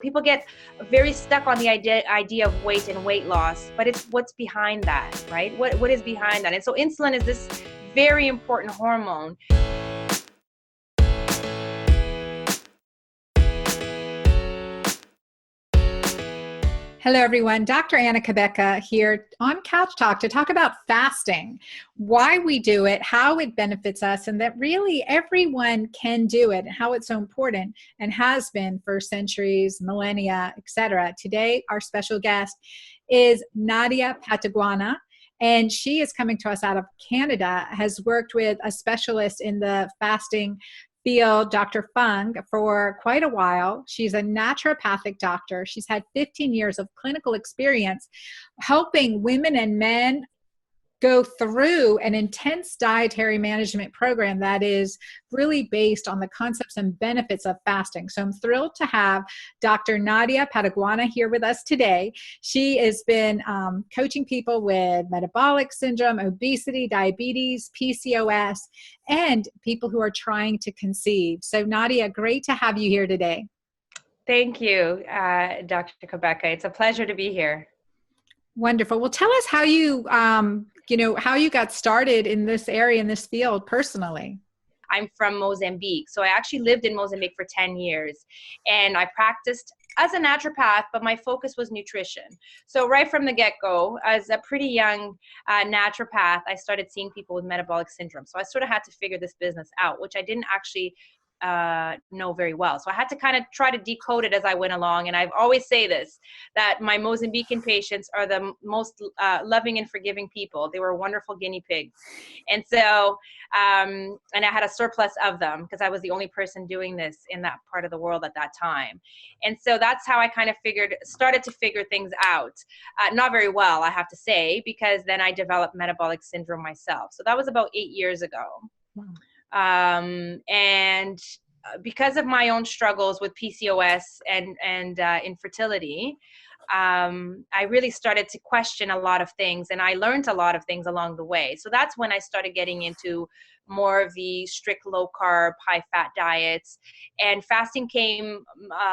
People get very stuck on the idea of weight and weight loss, but it's what's behind that, right? What is behind that? And so insulin is this very important hormone. Hello, everyone. Dr. Anna Cabeca here on Couch Talk to talk about fasting, why we do it, how it benefits us, and that really everyone can do it, and how it's so important and has been for centuries, millennia, etc. Today, our special guest is Nadia Pateguana, and she is coming to us out of Canada, has worked with a specialist in the fasting field, Dr. Fung, for quite a while. She's a naturopathic doctor. She's had 15 years of clinical experience helping women and men go through an intense dietary management program that is really based on the concepts and benefits of fasting. So I'm thrilled to have Dr. Nadia Pateguana here with us today. She has been coaching people with metabolic syndrome, obesity, diabetes, PCOS, and people who are trying to conceive. So Nadia, great to have you here today. Thank you, Dr. Cabeca. It's a pleasure to be here. Wonderful. Well, tell us how you, how you got started in this area, in this field personally. I'm from Mozambique. So I actually lived in Mozambique for 10 years and I practiced as a naturopath, but my focus was nutrition. So right from the get-go, as a pretty young naturopath, I started seeing people with metabolic syndrome. So I sort of had to figure this business out, which I didn't actually know very well. So I had to kind of try to decode it as I went along. And I've always say this, that my Mozambican patients are the most loving and forgiving people. They were wonderful guinea pigs. And so, and I had a surplus of them because I was the only person doing this in that part of the world at that time. And so that's how I kind of started to figure things out. Not very well, I have to say, because then I developed metabolic syndrome myself. So that was about 8 years ago. Wow. And because of my own struggles with PCOS and infertility, I really started to question a lot of things, and I learned a lot of things along the way. So that's when I started getting into more of the strict low carb, high fat diets, and fasting came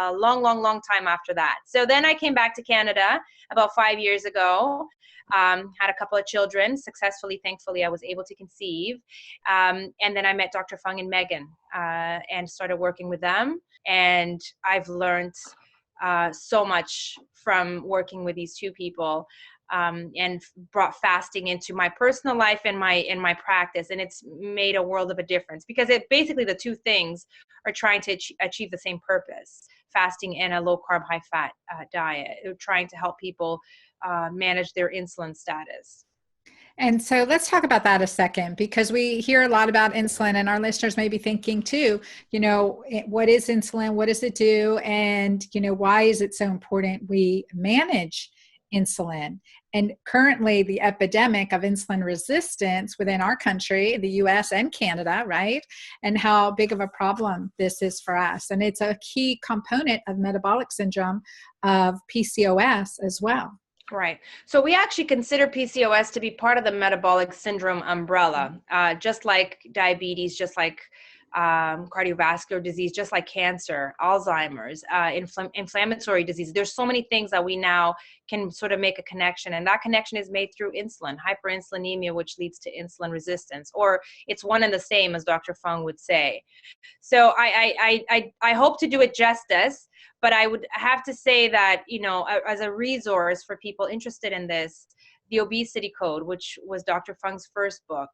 a long time after that. So then I came back to Canada about 5 years ago. Had a couple of children successfully. Thankfully, I was able to conceive. And then I met Dr. Fung and Megan and started working with them. And I've learned so much from working with these two people and brought fasting into my personal life and my practice. And it's made a world of a difference because it basically the two things are trying to achieve the same purpose. Fasting and a low carb, high fat diet. They're trying to help people manage their insulin status. And so let's talk about that a second, because we hear a lot about insulin and our listeners may be thinking too, what is insulin? What does it do? And, why is it so important we manage insulin? And currently the epidemic of insulin resistance within our country, the US and Canada, right? And how big of a problem this is for us. And it's a key component of metabolic syndrome of PCOS as well. Right. So we actually consider PCOS to be part of the metabolic syndrome umbrella, just like diabetes, just like cardiovascular disease, just like cancer, Alzheimer's, inflammatory disease. There's so many things that we now can sort of make a connection, and that connection is made through insulin, hyperinsulinemia, which leads to insulin resistance, or it's one and the same, as Dr. Fung would say. So I hope to do it justice, but I would have to say that, as a resource for people interested in this, the Obesity Code, which was Dr. Fung's first book,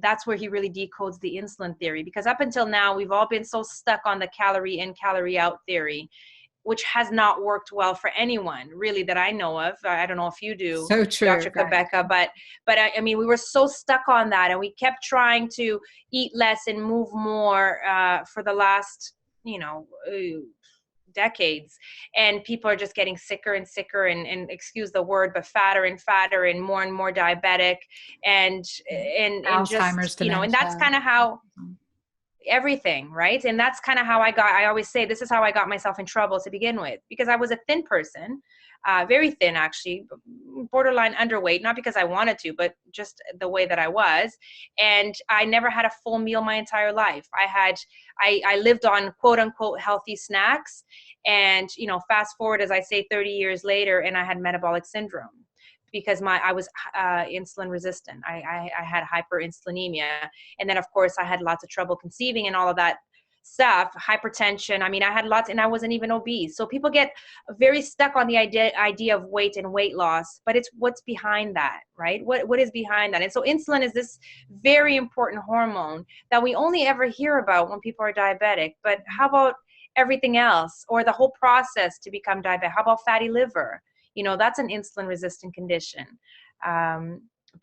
that's where he really decodes the insulin theory, because up until now, we've all been so stuck on the calorie in, calorie out theory, which has not worked well for anyone really that I know of. I don't know if you do, so true, Dr. Cabeca, but I mean, we were so stuck on that, and we kept trying to eat less and move more for the last, decades, and people are just getting sicker and sicker and excuse the word, but fatter and fatter and more diabetic and Alzheimer's, just, and that's kind of how, everything, right? And that's kind of how I always say, this is how I got myself in trouble to begin with, because I was a thin person, very thin, actually, borderline underweight, not because I wanted to, but just the way that I was. And I never had a full meal my entire life. I lived on quote unquote healthy snacks. And, fast forward, as I say, 30 years later, and I had metabolic syndrome because I was insulin resistant. I had hyperinsulinemia. And then, of course, I had lots of trouble conceiving and all of that stuff, hypertension. I mean, I had lots, and I wasn't even obese. So people get very stuck on the idea of weight and weight loss, but it's what's behind that, right? What is behind that? And so insulin is this very important hormone that we only ever hear about when people are diabetic. But how about everything else, or the whole process to become diabetic? How about fatty liver? That's an insulin resistant condition.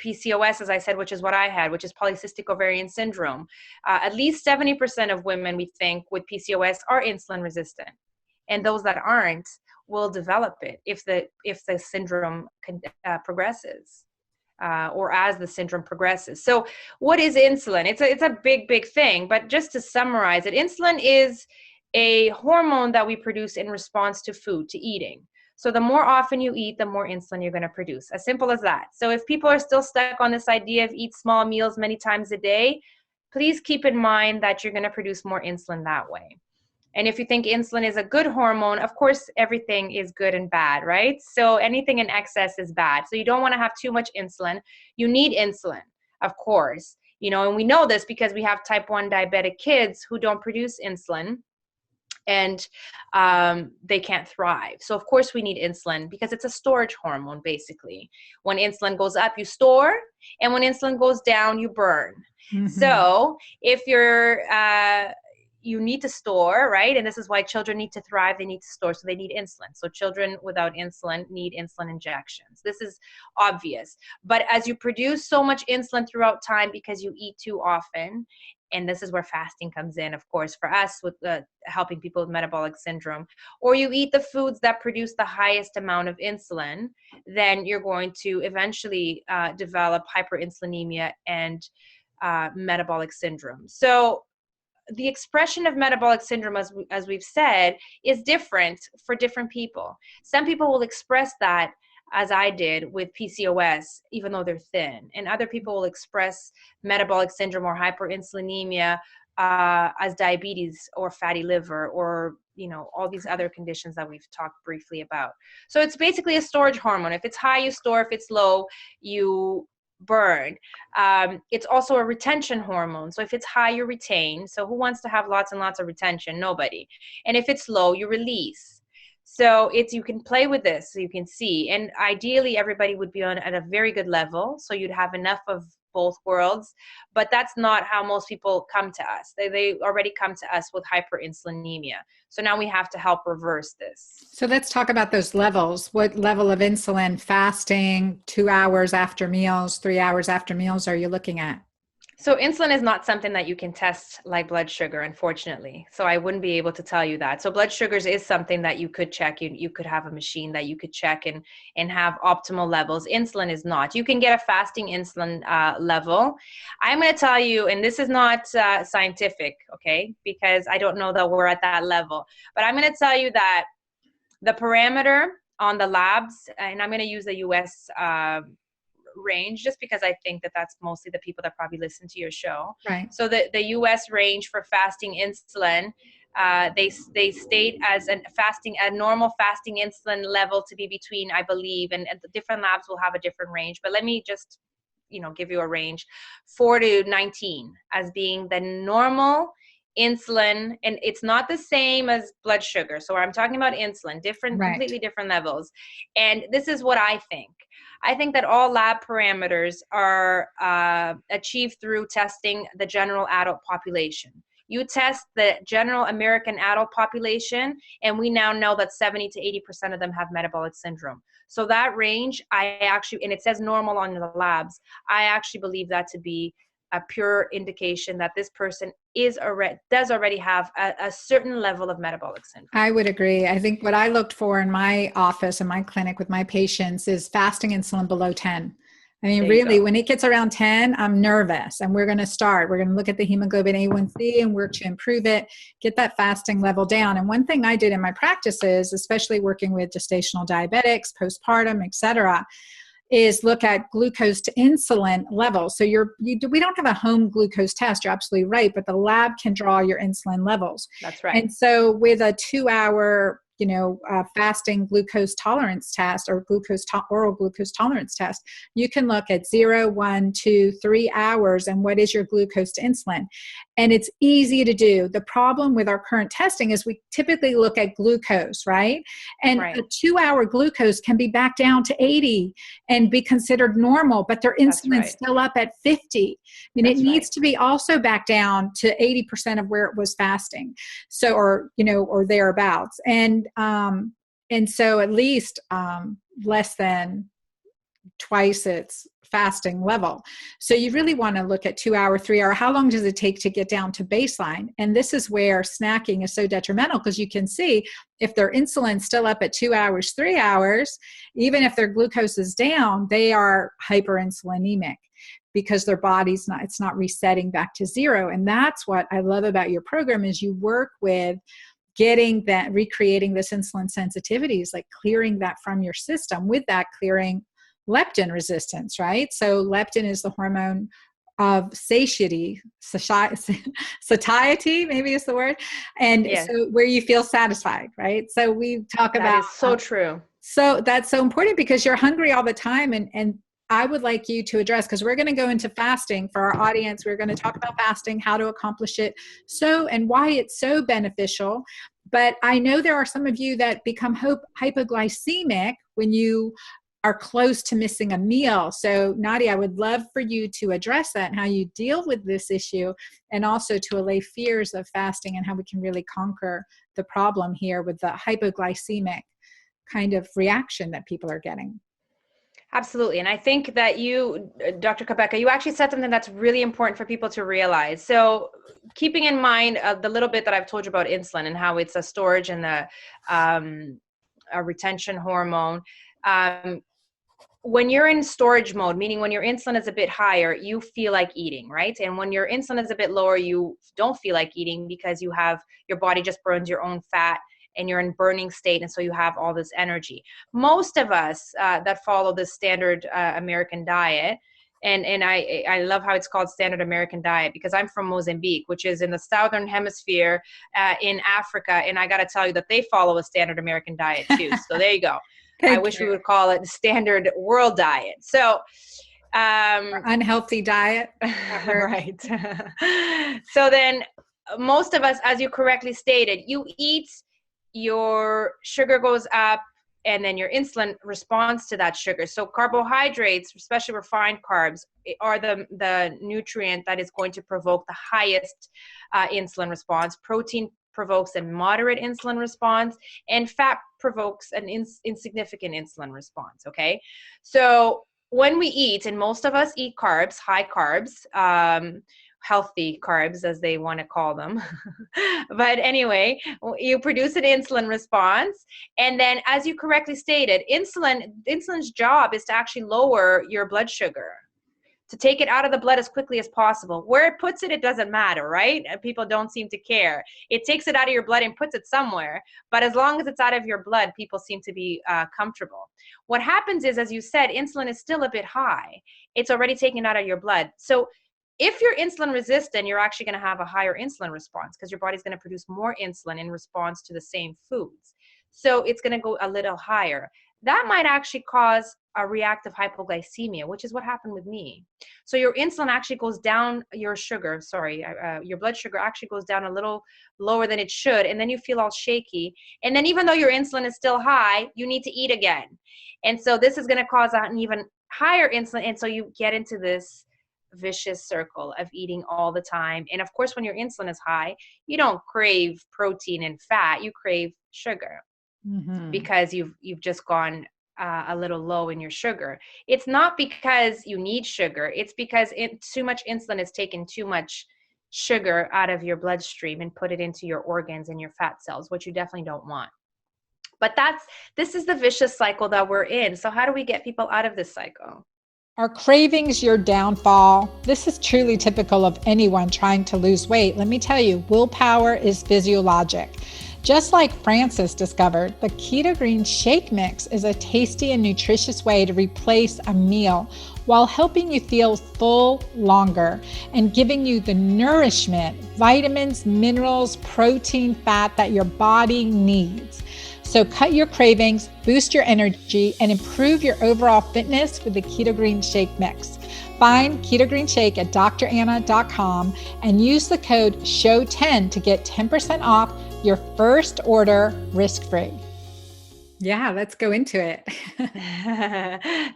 PCOS, as I said, which is what I had, which is polycystic ovarian syndrome. At least 70% of women, we think, with PCOS are insulin resistant. And those that aren't will develop it if the syndrome progresses, or as the syndrome progresses. So what is insulin? It's a big thing, but just to summarize it, insulin is a hormone that we produce in response to food, to eating. So the more often you eat, the more insulin you're going to produce. As simple as that. So if people are still stuck on this idea of eat small meals many times a day, please keep in mind that you're going to produce more insulin that way. And if you think insulin is a good hormone, of course, everything is good and bad, right? So anything in excess is bad. So you don't want to have too much insulin. You need insulin, of course. And we know this because we have type 1 diabetic kids who don't produce insulin. And they can't thrive. So of course we need insulin because it's a storage hormone, basically. When insulin goes up, you store, and when insulin goes down, you burn. Mm-hmm. So if you need to store, right? And this is why children need to thrive. They need to store, so they need insulin. So children without insulin need insulin injections. This is obvious. But as you produce so much insulin throughout time because you eat too often, and this is where fasting comes in, of course, for us with helping people with metabolic syndrome, or you eat the foods that produce the highest amount of insulin, then you're going to eventually develop hyperinsulinemia and metabolic syndrome. So the expression of metabolic syndrome, as we've said, is different for different people. Some people will express that, as I did with PCOS, even though they're thin. And other people will express metabolic syndrome or hyperinsulinemia as diabetes or fatty liver, or all these other conditions that we've talked briefly about. So it's basically a storage hormone. If it's high, you store. If it's low, you burn. It's also a retention hormone. So if it's high, you retain. So who wants to have lots and lots of retention? Nobody. And if it's low, you release. So you can play with this, so you can see. And ideally, everybody would be at a very good level. So you'd have enough of both worlds. But that's not how most people come to us. They already come to us with hyperinsulinemia. So now we have to help reverse this. So let's talk about those levels. What level of insulin, fasting, 2 hours after meals, 3 hours after meals are you looking at? So insulin is not something that you can test like blood sugar, unfortunately. So I wouldn't be able to tell you that. So blood sugars is something that you could check. You could have a machine that you could check and have optimal levels. Insulin is not. You can get a fasting insulin level. I'm going to tell you, and this is not scientific, okay, because I don't know that we're at that level. But I'm going to tell you that the parameter on the labs, and I'm going to use the U.S. range, just because I think that that's mostly the people that probably listen to your show. Right. So the US range for fasting insulin, they state as a normal fasting insulin level to be between, I believe, and the different labs will have a different range, but let me just give you a range, 4 to 19 as being the normal insulin. And it's not the same as blood sugar. So I'm talking about insulin, different, right, completely different levels. And this is what I think. I think that all lab parameters are achieved through testing the general adult population. You test the general American adult population, and we now know that 70 to 80% of them have metabolic syndrome. So that range, and it says normal on the labs, I actually believe that to be a pure indication that this person does already have a certain level of metabolic syndrome. I would agree. I think what I looked for in my office and my clinic with my patients is fasting insulin below 10. I mean, There you really, go. when it gets around 10, I'm nervous, and we're going to look at the hemoglobin A1C and work to improve it, get that fasting level down. And one thing I did in my practices, especially working with gestational diabetics, postpartum, et cetera, is look at glucose to insulin levels. So we don't have a home glucose test, you're absolutely right, but the lab can draw your insulin levels. That's right. And so with a 2-hour fasting glucose tolerance test or oral glucose tolerance test, you can look at 0, 1, 2, 3 hours and what is your glucose to insulin. And it's easy to do. The problem with our current testing is we typically look at glucose, right? And Right. a 2-hour glucose can be back down to 80 and be considered normal, but their insulin's still up at 50. I mean, it needs to be also back down to 80% of where it was fasting. So, or thereabouts. And so at least less than twice its fasting level. So you really want to look at 2 hour, 3 hour, how long does it take to get down to baseline? And this is where snacking is so detrimental, because you can see if their insulin's still up at 2 hours, 3 hours, even if their glucose is down, they are hyperinsulinemic because their body's it's not resetting back to zero. And that's what I love about your program is you work with recreating this insulin sensitivity, is like clearing that from your system, with that clearing leptin resistance, right? So leptin is the hormone of satiety, maybe is the word. And so where you feel satisfied, right? So we talk about that is so true. So that's so important because you're hungry all the time. And I would like you to address, because we're going to go into fasting for our audience. We're going to talk about fasting, how to accomplish it, and why it's so beneficial. But I know there are some of you that become hypoglycemic when you are close to missing a meal. So Nadia, I would love for you to address that and how you deal with this issue, and also to allay fears of fasting and how we can really conquer the problem here with the hypoglycemic kind of reaction that people are getting. Absolutely. And I think that you, Dr. Cabeca, you actually said something that's really important for people to realize. So keeping in mind the little bit that I've told you about insulin and how it's a storage and a retention hormone. When you're in storage mode, meaning when your insulin is a bit higher, you feel like eating, right? And when your insulin is a bit lower, you don't feel like eating because your body just burns your own fat and you're in burning state. And so you have all this energy. Most of us that follow the standard American diet, and I love how it's called standard American diet because I'm from Mozambique, which is in the southern hemisphere in Africa. And I got to tell you that they follow a standard American diet too. So there you go. I wish we would call it standard world diet. So unhealthy diet. Right. So then most of us, as you correctly stated, you eat, your sugar goes up, and then your insulin responds to that sugar. So carbohydrates, especially refined carbs, are the nutrient that is going to provoke the highest insulin response. Protein provokes a moderate insulin response, and fat provokes an insignificant insulin response, okay? So when we eat, and most of us eat carbs, high carbs, healthy carbs, as they want to call them. But anyway, you produce an insulin response. And then, as you correctly stated, insulin's job is to actually lower your blood sugar, to take it out of the blood as quickly as possible. Where it puts it, it doesn't matter, right? People don't seem to care. It takes it out of your blood and puts it somewhere. But as long as it's out of your blood, people seem to be comfortable. What happens is, as you said, insulin is still a bit high. It's already taken out of your blood. So if you're insulin resistant, you're actually going to have a higher insulin response because your body's going to produce more insulin in response to the same foods. So it's going to go a little higher. That might actually cause a reactive hypoglycemia, which is what happened with me. So your insulin actually goes down, your blood sugar actually goes down a little lower than it should, and then you feel all shaky. And then even though your insulin is still high, you need to eat again. And so this is going to cause an even higher insulin, and so you get into this vicious circle of eating all the time. And of course, when your insulin is high, you don't crave protein and fat, you crave sugar. Mm-hmm. Because you've just gone a little low in your sugar. It's not because you need sugar. It's because too much insulin has taken too much sugar out of your bloodstream and put it into your organs and your fat cells, which you definitely don't want. But this is the vicious cycle that we're in. So how do we get people out of this cycle? Are cravings your downfall? This is truly typical of anyone trying to lose weight. Let me tell you, willpower is physiologic. Just like Francis discovered, the Keto Green Shake Mix is a tasty and nutritious way to replace a meal while helping you feel full longer and giving you the nourishment, vitamins, minerals, protein, fat that your body needs. So cut your cravings, boost your energy, and improve your overall fitness with the Keto Green Shake Mix. Find Keto Green Shake at dranna.com and use the code SHOW10 to get 10% off your first order risk-free. Yeah, let's go into it.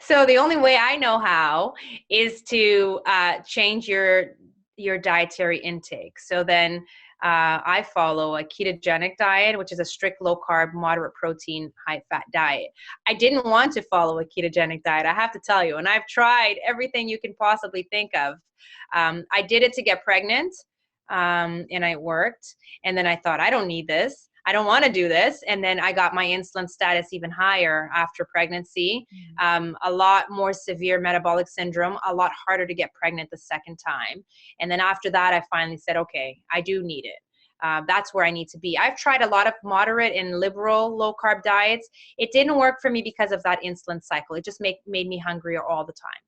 So the only way I know how is to change your dietary intake. So then I follow a ketogenic diet, which is a strict low carb, moderate protein, high fat diet. I didn't want to follow a ketogenic diet, I have to tell you, and I've tried everything you can possibly think of. I did it to get pregnant, and it worked. And then I thought, I don't need this. I don't want to do this. And then I got my insulin status even higher after pregnancy, a lot more severe metabolic syndrome, a lot harder to get pregnant the second time. And then after that, I finally said, okay, I do need it. That's where I need to be. I've tried a lot of moderate and liberal low carb diets. It didn't work for me because of that insulin cycle. It just made me hungrier all the time.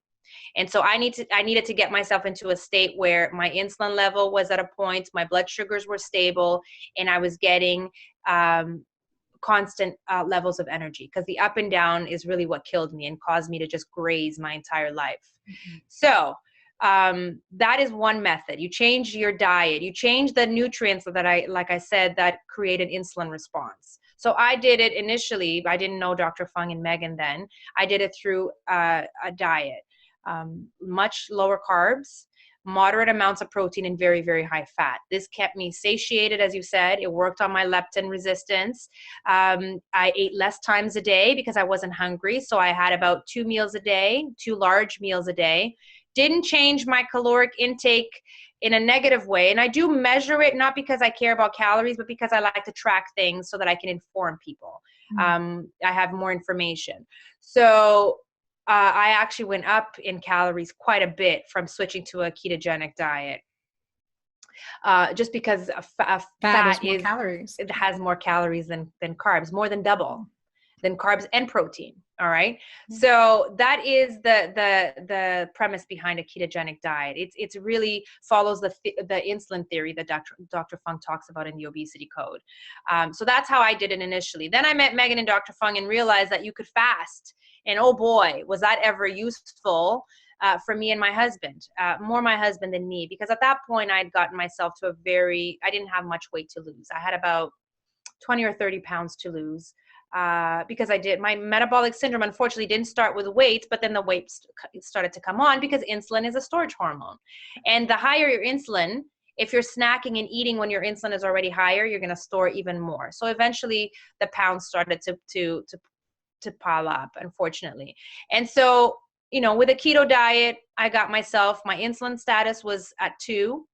And so I needed to get myself into a state where my insulin level was at a point, my blood sugars were stable, and I was getting constant levels of energy, because the up and down is really what killed me and caused me to just graze my entire life. Mm-hmm. So that is one method. You change your diet, you change the nutrients that like I said, that create an insulin response. So I did it initially. I didn't know Dr. Fung and Megan then. I did it through a diet. Much lower carbs, moderate amounts of protein, and very, very high fat. This kept me satiated, as you said. It worked on my leptin resistance. I ate less times a day because I wasn't hungry. So I had about 2 meals a day, 2 large meals a day. Didn't change my caloric intake in a negative way. And I do measure it, not because I care about calories, but because I like to track things so that I can inform people. I have more information. So I actually went up in calories quite a bit from switching to a ketogenic diet. Just because fat is calories. It has more calories than carbs, more than double than carbs and protein. All right. Mm-hmm. So that is the premise behind a ketogenic diet. It's really follows the insulin theory that Dr. Fung talks about in the obesity code. So that's how I did it initially. Then I met Megan and Dr. Fung and realized that you could fast. And oh boy, was that ever useful for me and my husband, more my husband than me, because at that point I'd gotten myself to I didn't have much weight to lose. I had about 20 or 30 pounds to lose because my metabolic syndrome unfortunately didn't start with weight, but then the weight started to come on because insulin is a storage hormone. And the higher your insulin, if you're snacking and eating when your insulin is already higher, you're going to store even more. So eventually the pounds started to pile up, unfortunately. And so, with a keto diet, I got my insulin status was at 2.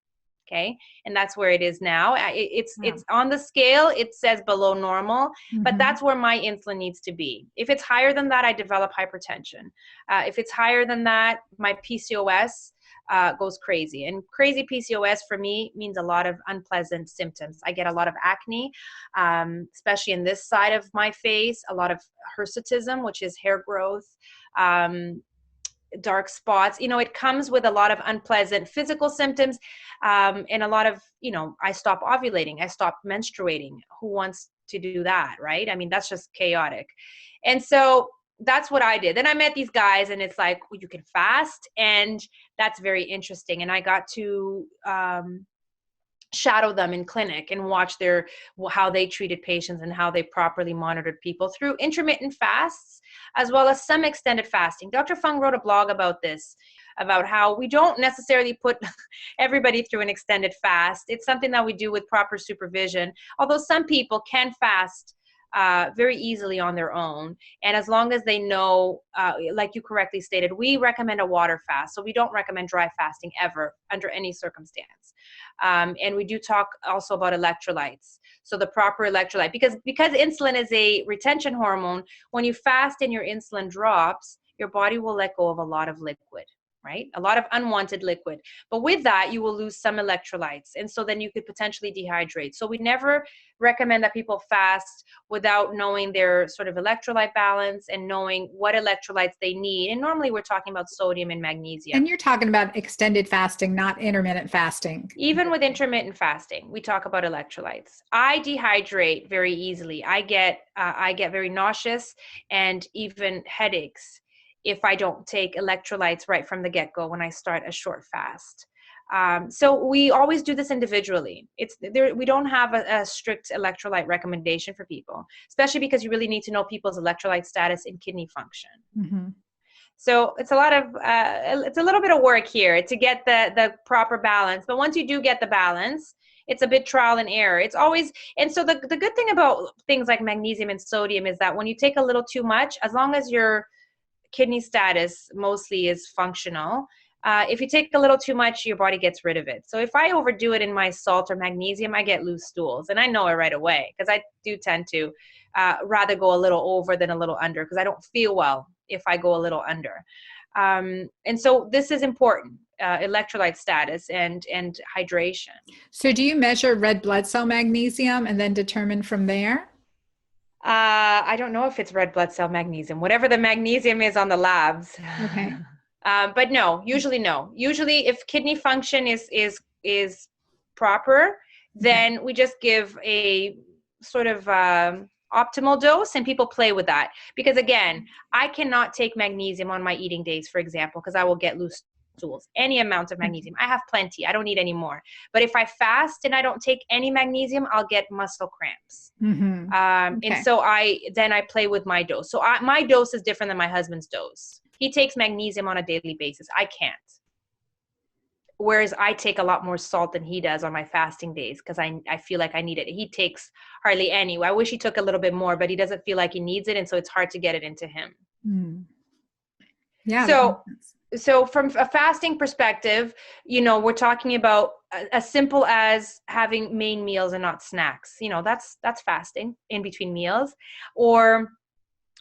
Okay. And that's where it is now. It's on the scale. It says below normal, but that's where my insulin needs to be. If it's higher than that, I develop hypertension. If it's higher than that, my PCOS goes crazy. And crazy PCOS for me means a lot of unpleasant symptoms. I get a lot of acne, especially in this side of my face, a lot of hirsutism, which is hair growth, dark spots. It comes with a lot of unpleasant physical symptoms, and a lot of, I stop ovulating, I stop menstruating. Who wants to do that, right? I mean, that's just chaotic. And so that's what I did. Then I met these guys and it's like, well, you can fast, and that's very interesting. And I got to shadow them in clinic and watch how they treated patients and how they properly monitored people through intermittent fasts, as well as some extended fasting. Dr. Fung wrote a blog about this, about how we don't necessarily put everybody through an extended fast. It's something that we do with proper supervision, although some people can fast very easily on their own. And as long as they know, like you correctly stated, we recommend a water fast. So we don't recommend dry fasting ever under any circumstance. And we do talk also about electrolytes. So the proper electrolyte, because insulin is a retention hormone, when you fast and your insulin drops, your body will let go of a lot of liquid, right? A lot of unwanted liquid. But with that, you will lose some electrolytes. And so then you could potentially dehydrate. So we never recommend that people fast without knowing their sort of electrolyte balance and knowing what electrolytes they need. And normally we're talking about sodium and magnesium. And you're talking about extended fasting, not intermittent fasting. Even with intermittent fasting, we talk about electrolytes. I dehydrate very easily. I get very nauseous and even headaches if I don't take electrolytes right from the get-go when I start a short fast. So we always do this individually. We don't have a strict electrolyte recommendation for people, especially because you really need to know people's electrolyte status and kidney function. Mm-hmm. So it's a little bit of work here to get the proper balance. But once you do get the balance, it's a bit trial and error. It's always, and so the good thing about things like magnesium and sodium is that when you take a little too much, as long as your kidney status mostly is functional, if you take a little too much, your body gets rid of it. So if I overdo it in my salt or magnesium, I get loose stools. And I know it right away because I do tend to rather go a little over than a little under because I don't feel well if I go a little under. And so this is important, electrolyte status and hydration. So do you measure red blood cell magnesium and then determine from there? I don't know if it's red blood cell magnesium, whatever the magnesium is on the labs. Okay. But no. Usually if kidney function is proper, then we just give a sort of optimal dose and people play with that. Because again, I cannot take magnesium on my eating days, for example, because I will get loose stools. Any amount of magnesium. I have plenty. I don't need any more. But if I fast and I don't take any magnesium, I'll get muscle cramps. Mm-hmm. And so I play with my dose. So my dose is different than my husband's dose. He takes magnesium on a daily basis. I can't. Whereas I take a lot more salt than he does on my fasting days because I feel like I need it. He takes hardly any. I wish he took a little bit more, but he doesn't feel like he needs it. And so it's hard to get it into him. Mm. Yeah. So from a fasting perspective, we're talking about as simple as having main meals and not snacks. That's fasting in between meals, or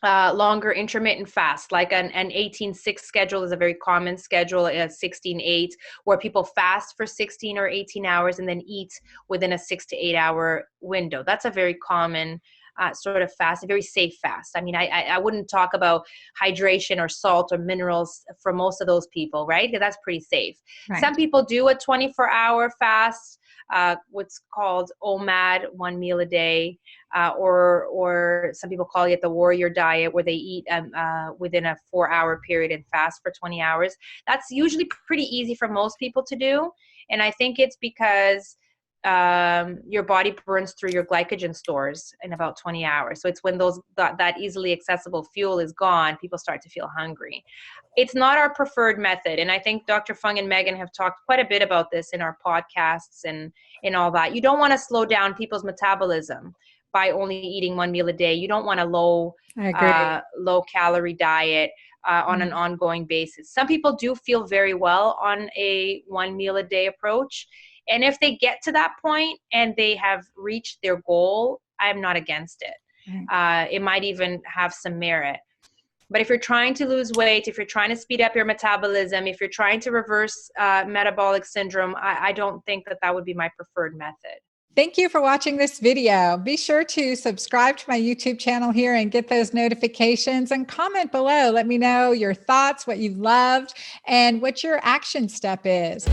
longer intermittent fast, like an 18-6 schedule is a very common schedule, a 16-8, where people fast for 16 or 18 hours and then eat within a 6 to 8 hour window. That's a very common sort of fast, a very safe fast. I mean, I wouldn't talk about hydration or salt or minerals for most of those people, right? That's pretty safe. Right. Some people do a 24-hour fast, what's called OMAD, 1 meal a day, or some people call it the warrior diet, where they eat within a 4-hour period and fast for 20 hours. That's usually pretty easy for most people to do. And I think it's because your body burns through your glycogen stores in about 20 hours. So it's when that easily accessible fuel is gone, people start to feel hungry. It's not our preferred method. And I think Dr. Fung and Megan have talked quite a bit about this in our podcasts and all that. You don't want to slow down people's metabolism by only eating 1 meal a day. You don't want a low calorie diet on an ongoing basis. Some people do feel very well on a 1 meal a day approach. And if they get to that point and they have reached their goal, I'm not against it. It might even have some merit. But if you're trying to lose weight, if you're trying to speed up your metabolism, if you're trying to reverse metabolic syndrome, I don't think that would be my preferred method. Thank you for watching this video. Be sure to subscribe to my YouTube channel here and get those notifications, and comment below. Let me know your thoughts, what you loved, and what your action step is.